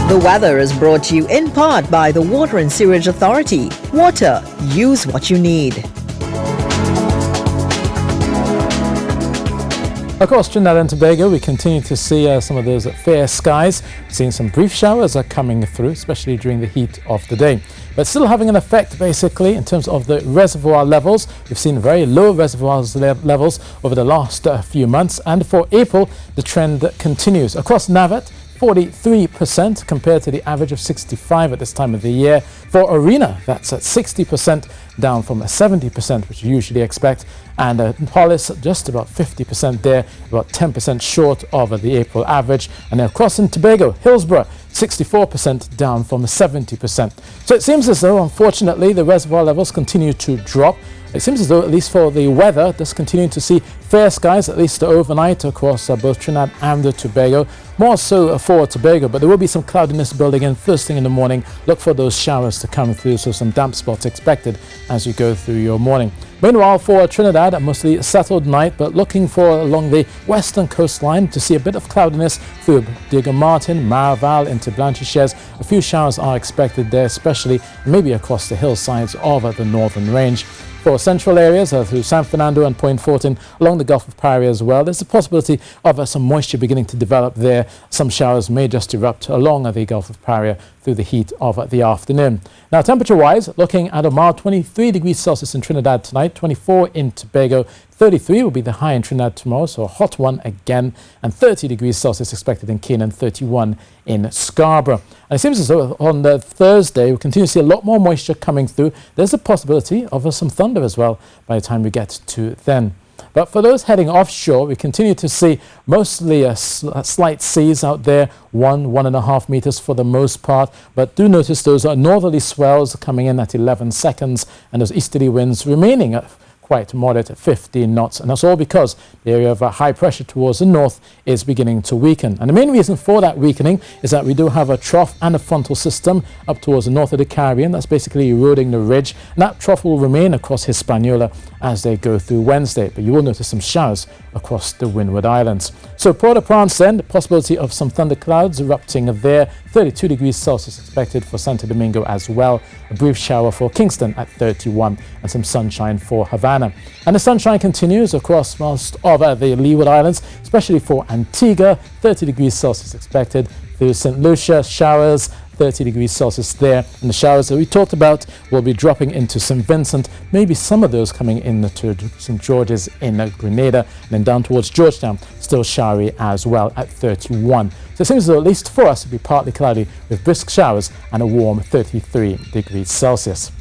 The weather is brought to you in part by the Water and Sewerage Authority. Water, use what you need. Across Trinidad and Tobago, we continue to see some of those fair skies. Seeing some brief showers are coming through, especially during the heat of the day. But still having an effect, basically, in terms of the reservoir levels. We've seen very low reservoir levels over the last few months. And for April, the trend continues. Across Navat, 43% compared to the average of 65 at this time of the year. For Arena, that's at 60%, down from 70%, which you usually expect. And Hollis, just about 50% there, about 10% short of the April average. And then across in Tobago, Hillsborough, 64% down from 70%. So it seems as though, unfortunately, the reservoir levels continue to drop. It seems as though, at least for the weather, just continuing to see fair skies, at least overnight across both Trinidad and Tobago. More so for Tobago, but there will be some cloudiness building in first thing in the morning. Look for those showers to come through, so some damp spots expected as you go through your morning. Meanwhile, for Trinidad, a mostly settled night, but looking for along the western coastline to see a bit of cloudiness through Diego Martin, Maraval into Blanchisseuse. A few showers are expected there, especially maybe across the hillsides of the northern range. For central areas through San Fernando and Point Fortin, along the Gulf of Paria as well, there's a possibility of some moisture beginning to develop there. Some showers may just erupt along the Gulf of Paria through the heat of the afternoon. Now, temperature-wise, looking at a mild 23 degrees Celsius in Trinidad tonight, 24 in Tobago, 33 will be the high in Trinidad tomorrow, so a hot one again, and 30 degrees Celsius expected in Cairn and 31 in Scarborough. And it seems as though on the Thursday, we continue to see a lot more moisture coming through. There's a possibility of some thunder as well by the time we get to then. But for those heading offshore, we continue to see mostly slight seas out there, 1.5 meters for the most part. But do notice those northerly swells coming in at 11 seconds and those easterly winds remaining at quite moderate at 15 knots. And that's all because the area of high pressure towards the north is beginning to weaken. And the main reason for that weakening is that we do have a trough and a frontal system up towards the north of the Caribbean. That's basically eroding the ridge. And that trough will remain across Hispaniola as they go through Wednesday. But you will notice some showers across the Windward Islands. So Port-au-Prince then, the possibility of some thunderclouds erupting there. 32 degrees Celsius expected for Santo Domingo as well. A brief shower for Kingston at 31 and some sunshine for Havana. And the sunshine continues across most of the Leeward Islands, especially for Antigua. 30 degrees Celsius expected. Through St. Lucia, showers, 30 degrees Celsius there. And the showers that we talked about will be dropping into St. Vincent, maybe some of those coming in to St. George's in Grenada, and then down towards Georgetown, still showery as well at 31. So it seems as though, at least for us, it will be partly cloudy with brisk showers and a warm 33 degrees Celsius.